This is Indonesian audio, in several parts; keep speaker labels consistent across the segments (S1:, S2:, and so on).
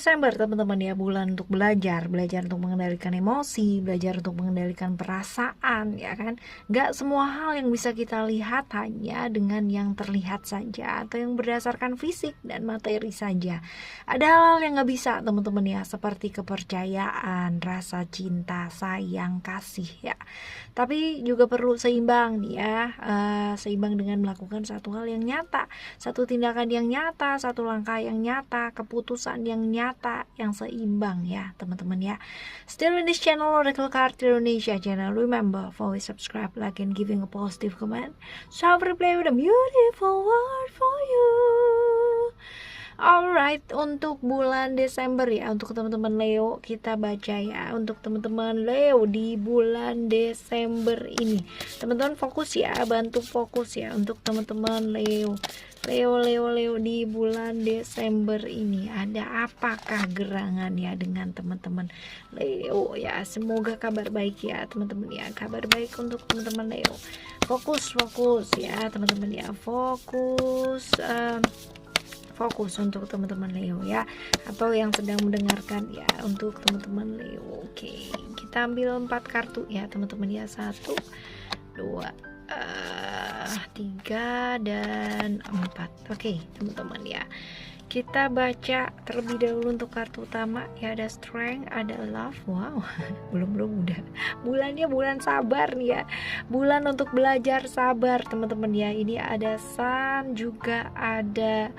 S1: Desember teman-teman ya, bulan untuk belajar untuk mengendalikan emosi, belajar untuk mengendalikan perasaan ya kan. Gak semua hal yang bisa kita lihat hanya dengan yang terlihat saja atau yang berdasarkan fisik dan materi saja. Ada hal-hal yang gak bisa teman-teman ya, seperti kepercayaan, rasa cinta, sayang, kasih ya. Tapi juga perlu seimbang nih ya, seimbang dengan melakukan satu hal yang nyata, satu tindakan yang nyata, satu langkah yang nyata, keputusan yang nyata, yang seimbang ya teman-teman ya. Still in this channel, Oracle Card Indonesia channel. Remember, always subscribe, like, and giving a positive comment. So I will play with a beautiful word for you. Alright, untuk bulan Desember ya, untuk teman-teman Leo kita baca ya. Untuk teman-teman Leo di bulan Desember ini, teman-teman fokus ya, bantu fokus ya untuk teman-teman Leo. Leo di bulan Desember ini ada apakah gerangan ya dengan teman-teman Leo ya. Semoga kabar baik ya teman-teman ya, kabar baik untuk teman-teman Leo. Fokus ya teman-teman ya, fokus untuk teman-teman Leo ya, atau yang sedang mendengarkan ya, untuk teman-teman Leo. Oke, kita ambil 4 kartu ya teman-teman ya, 1 2 3 dan 4. Oke teman-teman ya, kita baca terlebih dahulu untuk kartu utama ya. Ada strength, ada love. Wow, belum udah. Bulannya bulan sabar nih ya, bulan untuk belajar sabar teman-teman ya. Ini ada sun, juga ada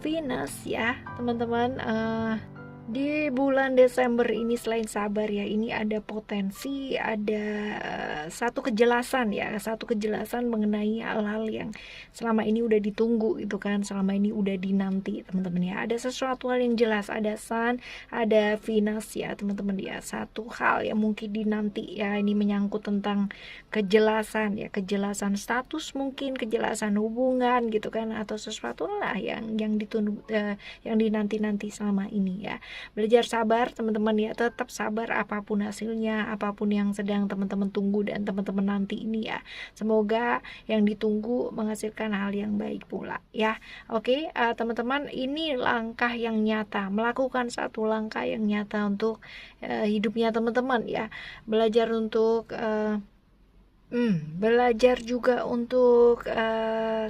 S1: Venus ya teman-teman. Di bulan Desember ini selain sabar ya, ini ada potensi, ada satu kejelasan ya, satu kejelasan mengenai hal-hal yang selama ini udah ditunggu gitu kan, selama ini udah dinanti teman-teman ya. Ada sesuatu hal yang jelas, ada sun, ada Venus ya teman-teman ya. Satu hal yang mungkin dinanti ya, ini menyangkut tentang kejelasan ya, kejelasan status, mungkin kejelasan hubungan gitu kan, atau sesuatu lah yang ditunggu, yang dinanti-nanti selama ini ya. Belajar sabar teman-teman ya, tetap sabar apapun hasilnya, apapun yang sedang teman-teman tunggu dan teman-teman nanti ini ya. Semoga yang ditunggu menghasilkan hal yang baik pula ya. Oke, teman-teman, ini langkah yang nyata, melakukan satu langkah yang nyata untuk hidupnya teman-teman ya. Belajar untuk belajar juga untuk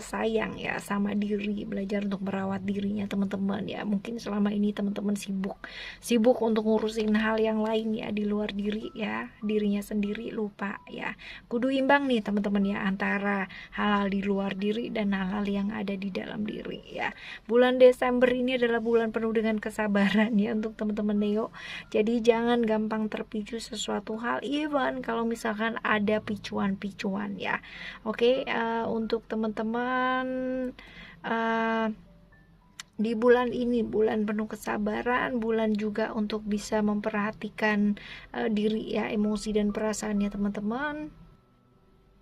S1: sayang ya sama diri, belajar untuk merawat dirinya teman-teman ya. Mungkin selama ini teman-teman sibuk untuk ngurusin hal yang lain ya, di luar diri ya, dirinya sendiri lupa ya. Kudu imbang nih teman-teman ya, antara hal-hal di luar diri dan hal-hal yang ada di dalam diri ya. Bulan Desember ini adalah bulan penuh dengan kesabaran ya untuk teman-teman Leo. Jadi jangan gampang terpicu sesuatu hal, even kalau misalkan ada picuan ya. Oke, untuk teman-teman di bulan ini, bulan penuh kesabaran, bulan juga untuk bisa memperhatikan diri ya, emosi dan perasaannya teman-teman.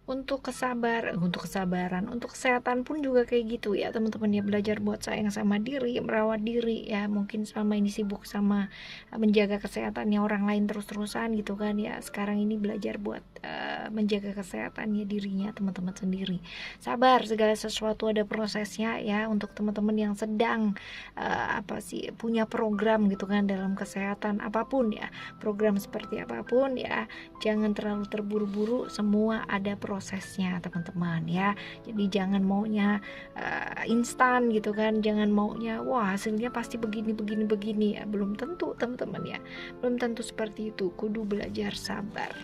S1: Untuk kesabaran, untuk kesehatan pun juga kayak gitu ya teman-teman ya. Belajar buat sayang sama diri, merawat diri ya. Mungkin selama ini sibuk sama menjaga kesehatannya orang lain terus-terusan gitu kan ya. Sekarang ini belajar buat menjaga kesehatannya dirinya teman-teman sendiri. Sabar, segala sesuatu ada prosesnya ya. Untuk teman-teman yang sedang punya program gitu kan dalam kesehatan apapun ya, program seperti apapun ya, jangan terlalu terburu-buru, semua ada prosesnya teman-teman ya. Jadi jangan maunya instan gitu kan, jangan maunya wah hasilnya pasti begini ya. Belum tentu teman-teman ya, belum tentu seperti itu. Kudu belajar sabar.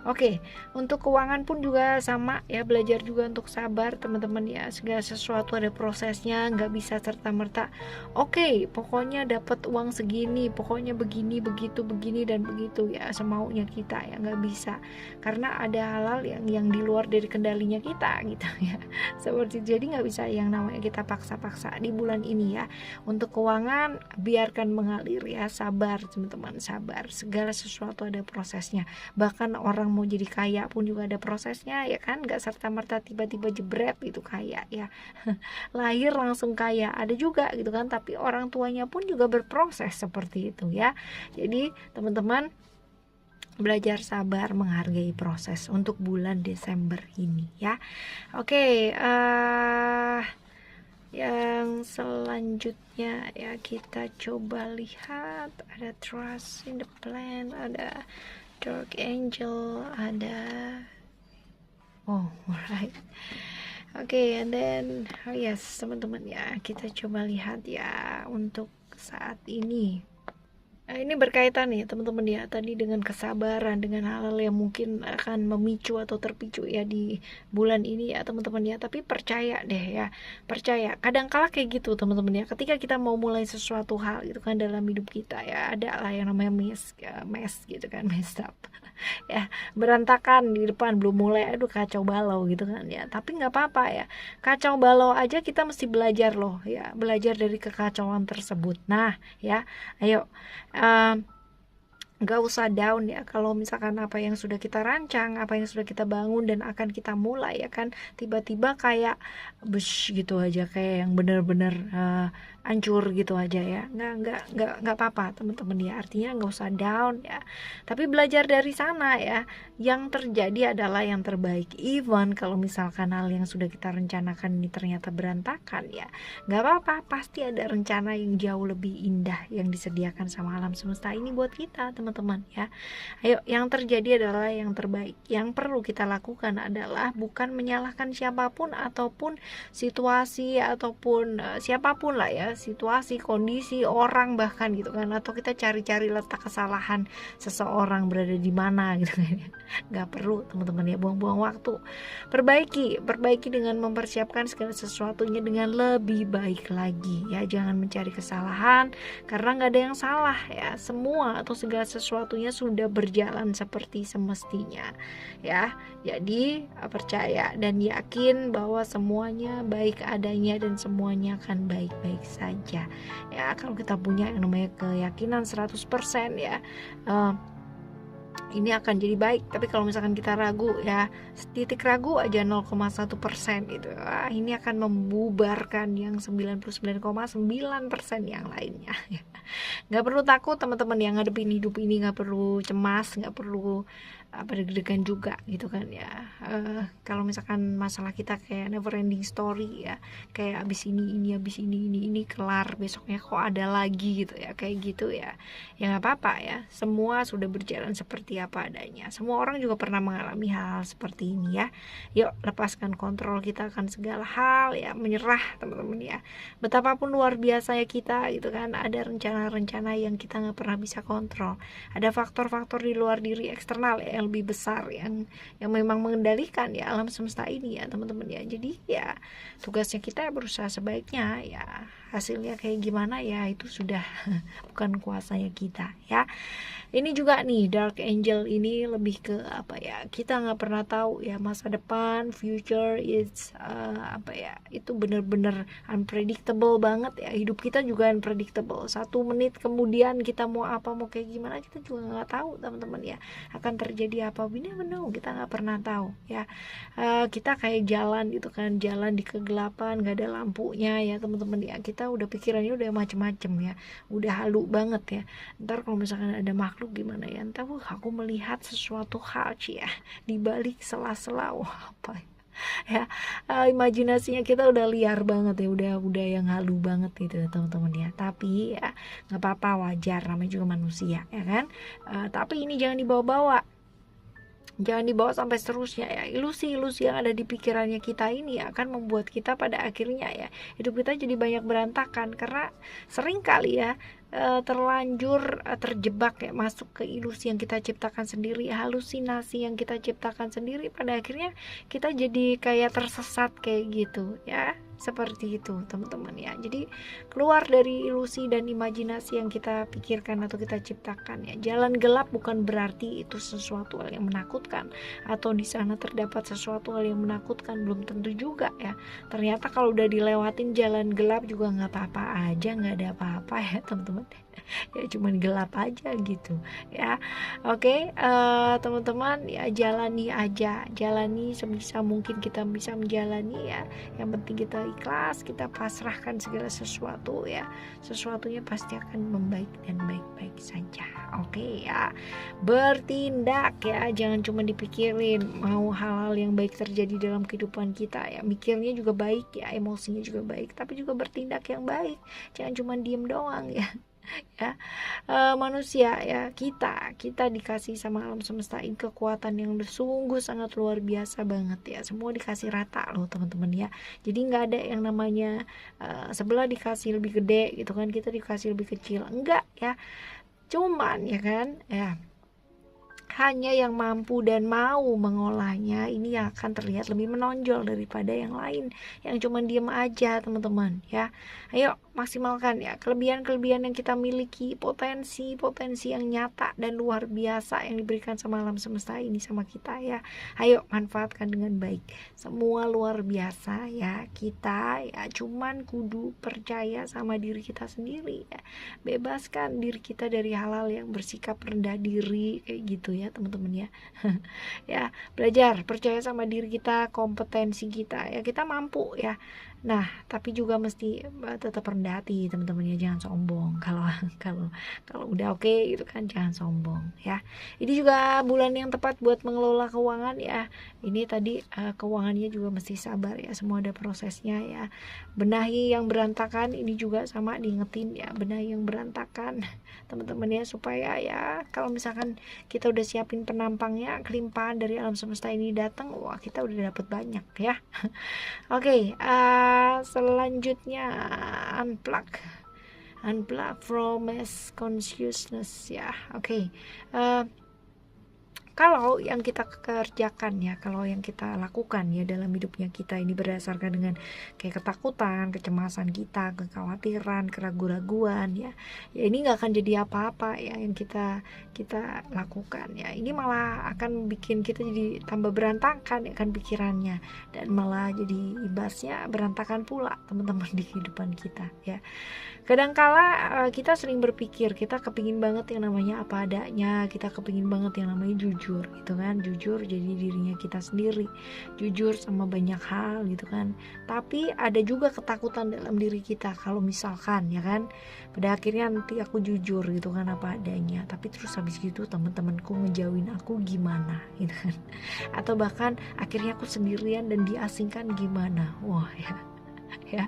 S1: Oke, untuk keuangan pun juga sama ya, belajar juga untuk sabar teman-teman ya. Segala sesuatu ada prosesnya, nggak bisa serta-merta oke, pokoknya dapat uang segini, pokoknya begini, begitu, begini dan begitu ya, semaunya kita ya, nggak bisa. Karena ada hal-hal yang di luar dari kendalinya kita gitu ya. Seperti jadi nggak bisa yang namanya kita paksa-paksa di bulan ini ya. Untuk keuangan biarkan mengalir ya, sabar teman-teman, sabar. Segala sesuatu ada prosesnya. Bahkan orang mau jadi kaya pun juga ada prosesnya ya kan, nggak serta-merta tiba-tiba jebret gitu kaya ya. Lahir langsung kaya ada juga gitu kan, tapi orang tuanya pun juga berproses seperti itu ya. Jadi teman-teman belajar sabar, menghargai proses untuk bulan Desember ini ya. Oke, Yang selanjutnya ya, kita coba lihat, ada trust in the plan, ada dark angel, ada alright. Oke, and then yes teman-teman ya, kita coba lihat ya untuk saat ini. Nah, ini berkaitan nih teman-teman ya, tadi dengan kesabaran, dengan hal-hal yang mungkin akan memicu atau terpicu ya di bulan ini ya teman-teman ya. Tapi percaya deh ya, percaya. Kadang-kala kayak gitu teman-teman ya, ketika kita mau mulai sesuatu hal gitu kan dalam hidup kita ya, ada lah yang namanya mess gitu kan, messed up ya, berantakan di depan, belum mulai, aduh kacau balau gitu kan ya. Tapi nggak apa-apa ya, kacau balau aja kita mesti belajar loh ya, belajar dari kekacauan tersebut. Nah ya, ayo nggak usah down ya kalau misalkan apa yang sudah kita rancang, apa yang sudah kita bangun dan akan kita mulai ya kan, tiba-tiba kayak bush gitu aja, kayak yang bener-bener hancur gitu aja ya. Nggak apa-apa teman-teman ya, artinya nggak usah down ya, tapi belajar dari sana ya. Yang terjadi adalah yang terbaik, even kalau misalkan hal yang sudah kita rencanakan ini ternyata berantakan ya, nggak apa-apa, pasti ada rencana yang jauh lebih indah yang disediakan sama alam semesta ini buat kita teman-teman ya. Ayo, yang terjadi adalah yang terbaik. Yang perlu kita lakukan adalah bukan menyalahkan siapapun ataupun situasi ataupun siapapun lah ya, situasi, kondisi, orang bahkan gitu kan, atau kita cari-cari letak kesalahan seseorang berada di mana gitu kan ya. Nggak perlu teman-teman ya, buang-buang waktu. Perbaiki dengan mempersiapkan segala sesuatunya dengan lebih baik lagi ya. Jangan mencari kesalahan, karena nggak ada yang salah ya, semua atau segala sesuatunya sudah berjalan seperti semestinya ya. Jadi percaya dan yakin bahwa semuanya baik adanya dan semuanya akan baik-baik saja ya. Kalau kita punya yang namanya keyakinan 100% ya, ini akan jadi baik. Tapi kalau misalkan kita ragu ya, titik ragu aja 0,1% gitu, ini akan membubarkan yang 99,9% yang lainnya. Nggak perlu takut teman-teman yang ngadepin hidup ini, nggak perlu cemas, nggak perlu deg-degan juga gitu kan ya. Kalau misalkan masalah kita kayak never ending story ya, kayak abis ini kelar, besoknya kok ada lagi gitu ya, kayak gitu ya, ya nggak apa-apa ya, semua sudah berjalan seperti apa adanya. Semua orang juga pernah mengalami hal seperti ini ya. Yuk, lepaskan kontrol kita akan segala hal ya, menyerah teman-teman ya. Betapapun luar biasanya kita gitu kan, ada rencana-rencana yang kita nggak pernah bisa kontrol, ada faktor-faktor di luar diri eksternal ya, yang lebih besar yang memang mengendalikan ya alam semesta ini ya teman-teman ya. Jadi ya tugasnya kita berusaha sebaiknya ya, hasilnya kayak gimana ya itu sudah bukan kuasanya kita ya. Ini juga nih, dark angel ini lebih ke apa ya, kita nggak pernah tahu ya masa depan, future is itu bener-bener unpredictable banget ya. Hidup kita juga unpredictable, 1 menit kemudian kita mau apa, mau kayak gimana, kita juga nggak tahu teman-teman ya, akan terjadi apa, kita nggak pernah tahu ya. Kita kayak jalan gitu kan, jalan di kegelapan, nggak ada lampunya ya teman-teman ya, kita udah pikirannya udah macem-macem ya, udah halu banget ya. Ntar kalau misalkan ada makhluk gimana ya, entah aku melihat sesuatu hal ya di balik sela-sela, apa ya, imajinasinya kita udah liar banget ya, udah yang halu banget gitu ya teman-teman ya. Tapi ya nggak apa-apa, wajar, namanya juga manusia ya kan. Tapi ini jangan dibawa-bawa, jangan dibawa sampai seterusnya ya. Ilusi-ilusi yang ada di pikirannya kita ini akan membuat kita pada akhirnya ya, hidup kita jadi banyak berantakan, karena sering kali ya terlanjur terjebak ya, masuk ke ilusi yang kita ciptakan sendiri, halusinasi yang kita ciptakan sendiri, pada akhirnya kita jadi kayak tersesat kayak gitu ya. Seperti itu teman-teman ya. Jadi keluar dari ilusi dan imajinasi yang kita pikirkan atau kita ciptakan ya. Jalan gelap bukan berarti itu sesuatu hal yang menakutkan, atau di sana terdapat sesuatu hal yang menakutkan, belum tentu juga ya. Ternyata kalau udah dilewatin jalan gelap juga nggak apa-apa aja, nggak ada apa-apa ya teman-teman. ya cuman gelap aja gitu ya. Oke, teman-teman ya, jalani sebisa mungkin kita bisa menjalani ya. Yang penting kita ikhlas, kita pasrahkan segala sesuatu ya, sesuatunya pasti akan membaik dan baik-baik saja. Oke ya, bertindak ya, jangan cuma dipikirin mau hal-hal yang baik terjadi dalam kehidupan kita ya, mikirnya juga baik ya, emosinya juga baik, tapi juga bertindak yang baik, jangan cuma diem doang ya. Ya, manusia ya, kita dikasih sama alam semesta ini kekuatan yang sungguh sangat luar biasa banget ya, semua dikasih rata loh teman-teman ya. Jadi nggak ada yang namanya sebelah dikasih lebih gede gitu kan, kita dikasih lebih kecil, enggak ya. Cuman ya kan ya, hanya yang mampu dan mau mengolahnya ini yang akan terlihat lebih menonjol daripada yang lain yang cuma diem aja teman-teman ya. Ayo maksimalkan ya kelebihan-kelebihan yang kita miliki, potensi yang nyata dan luar biasa yang diberikan sama alam semesta ini sama kita ya. Ayo manfaatkan dengan baik, semua luar biasa ya. Kita ya cuman kudu percaya sama diri kita sendiri ya, bebaskan diri kita dari hal-hal yang bersikap rendah diri kayak gitu ya teman-teman ya. Ya, belajar percaya sama diri kita, kompetensi kita ya, kita mampu ya. Nah, tapi juga mesti tetap rendah hati teman-teman ya, jangan sombong. Kalau kalau kalau udah oke gitu kan, jangan sombong ya. Ini juga bulan yang tepat buat mengelola keuangan ya. Ini tadi keuangannya juga mesti sabar ya, semua ada prosesnya ya. Benahi yang berantakan ini juga sama diingetin ya, benahi yang berantakan teman-teman ya, supaya ya kalau misalkan kita udah siapin penampangnya, kelimpahan dari alam semesta ini datang, wah kita udah dapet banyak ya. Oke, selanjutnya unplug from mass consciousness ya. Oke, kalau yang kita kerjakan ya, kalau yang kita lakukan ya dalam hidupnya kita ini berdasarkan dengan kayak ketakutan, kecemasan kita, kekhawatiran, keraguan-raguan ya, ya ini nggak akan jadi apa-apa ya yang kita lakukan ya. Ini malah akan bikin kita jadi tambah berantakan ya kan pikirannya, dan malah jadi imbasnya berantakan pula teman-teman di kehidupan kita ya. Kadangkala kita sering berpikir kita kepingin banget yang namanya apa adanya, kita kepingin banget yang namanya jujur gitu kan, jujur jadi dirinya kita sendiri, jujur sama banyak hal gitu kan. Tapi ada juga ketakutan dalam diri kita kalau misalkan ya kan, pada akhirnya nanti aku jujur gitu kan apa adanya, tapi terus habis gitu teman-temanku ngejauhin aku gimana gitu kan, atau bahkan akhirnya aku sendirian dan diasingkan gimana. Wah ya, ya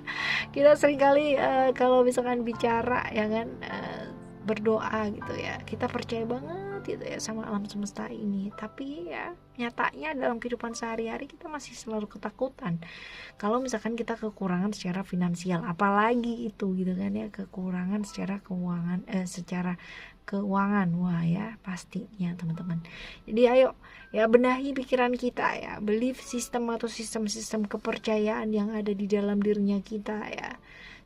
S1: kita seringkali kalau misalkan bicara ya kan, berdoa gitu ya, kita percaya banget gitu ya sama alam semesta ini, tapi ya nyatanya dalam kehidupan sehari-hari kita masih selalu ketakutan kalau misalkan kita kekurangan secara finansial, apalagi itu gitu kan ya, kekurangan secara keuangan, secara keuangan. Wah ya pastinya teman-teman. Jadi ayo ya benahi pikiran kita ya, belief system atau sistem-sistem kepercayaan yang ada di dalam dirinya kita ya.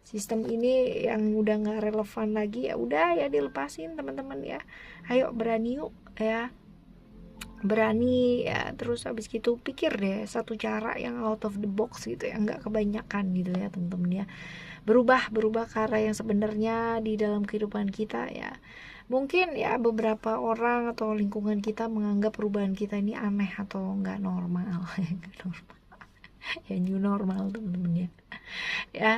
S1: Sistem ini yang udah nggak relevan lagi ya udah ya dilepasin teman-teman ya. Ayo berani yuk ya, berani ya. Terus habis gitu pikir deh satu cara yang out of the box gitu ya, nggak kebanyakan gitu ya teman-teman ya. Berubah ke arah yang sebenarnya di dalam kehidupan kita ya. Mungkin ya beberapa orang atau lingkungan kita menganggap perubahan kita ini aneh atau nggak normal nggak normal ya, new normal teman-teman ya. Ya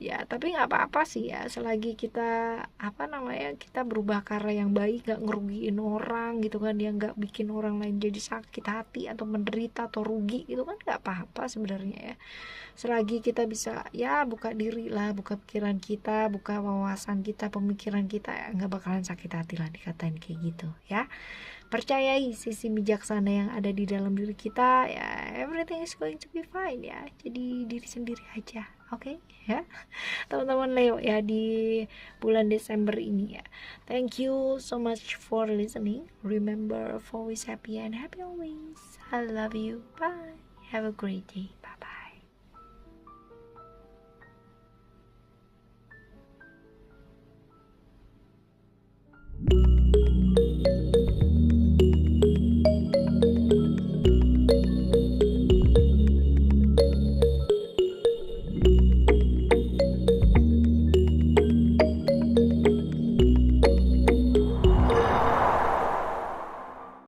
S1: ya tapi nggak apa-apa sih ya, selagi kita kita berubah ke arah yang baik, nggak ngerugiin orang gitu kan, dia nggak bikin orang lain jadi sakit hati atau menderita atau rugi gitu kan, nggak apa-apa sebenarnya ya. Selagi kita bisa ya buka diri lah, buka pikiran kita, buka wawasan kita, pemikiran kita, ya nggak bakalan sakit hati lah dikatain kayak gitu ya. Percayai sisi bijaksana yang ada di dalam diri kita ya, everything is going to be fine ya. Jadi diri sendiri aja, oke ya teman-teman Leo ya di bulan Desember ini ya. Thank you so much for listening. Remember, always happy and happy always. I love you. Bye. Have a great day. Bye bye.